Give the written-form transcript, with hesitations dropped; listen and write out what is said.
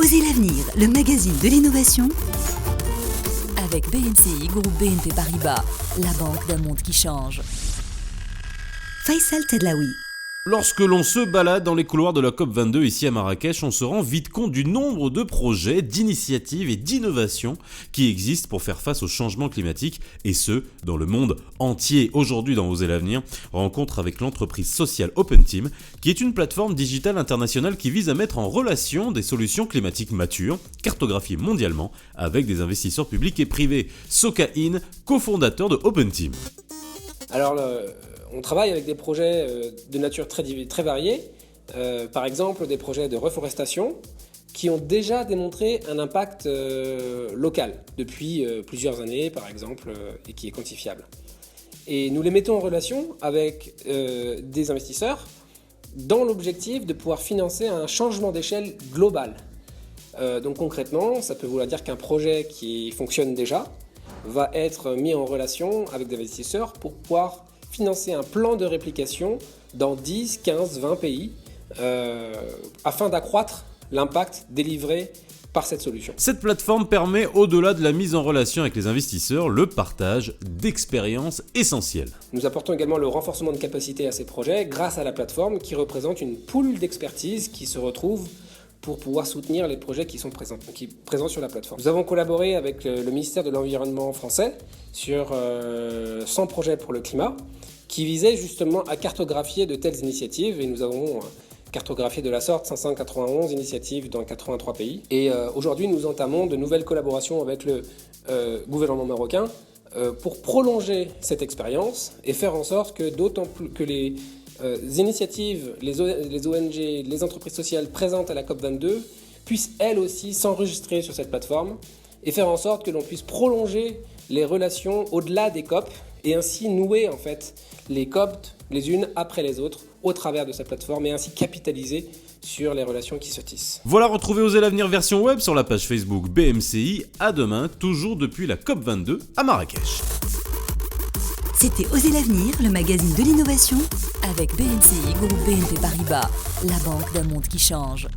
Osez l'avenir, le magazine de l'innovation avec BNCI, groupe BNP Paribas, la banque d'un monde qui change. Faisal Tedlaoui. Lorsque l'on se balade dans les couloirs de la COP22 ici à Marrakech, on se rend vite compte du nombre de projets, d'initiatives et d'innovations qui existent pour faire face au changement climatique, et ce, dans le monde entier. Aujourd'hui dans Osez l'avenir, rencontre avec l'entreprise sociale OpenTeam, qui est une plateforme digitale internationale qui vise à mettre en relation des solutions climatiques matures, cartographiées mondialement, avec des investisseurs publics et privés. Soka In, cofondateur de OpenTeam. Alors, on travaille avec des projets de nature très variée. Par exemple, des projets de reforestation qui ont déjà démontré un impact local depuis plusieurs années, par exemple, et qui est quantifiable. Et nous les mettons en relation avec des investisseurs dans l'objectif de pouvoir financer un changement d'échelle global. Donc concrètement, ça peut vouloir dire qu'un projet qui fonctionne déjà va être mis en relation avec des investisseurs pour pouvoir financer un plan de réplication dans 10, 15, 20 pays afin d'accroître l'impact délivré par cette solution. Cette plateforme permet, au-delà de la mise en relation avec les investisseurs, le partage d'expériences essentielles. Nous apportons également le renforcement de capacité à ces projets grâce à la plateforme qui représente une pool d'expertise qui se retrouve pour pouvoir soutenir les projets qui sont présents sur la plateforme. Nous avons collaboré avec le ministère de l'Environnement français sur 100 projets pour le climat qui visaient justement à cartographier de telles initiatives, et nous avons cartographié de la sorte 591 initiatives dans 83 pays. Et aujourd'hui, nous entamons de nouvelles collaborations avec le gouvernement marocain pour prolonger cette expérience et faire en sorte que d'autant plus que les initiatives, les ONG, les entreprises sociales présentes à la COP22 puissent elles aussi s'enregistrer sur cette plateforme et faire en sorte que l'on puisse prolonger les relations au-delà des COP et ainsi nouer en fait les COP les unes après les autres au travers de cette plateforme et ainsi capitaliser sur les relations qui se tissent. Voilà, retrouvez Osez l'avenir version web sur la page Facebook BMCI. À demain, toujours depuis la COP22 à Marrakech. C'était Osez l'avenir, le magazine de l'innovation avec BNCI, groupe BNP Paribas, la banque d'un monde qui change.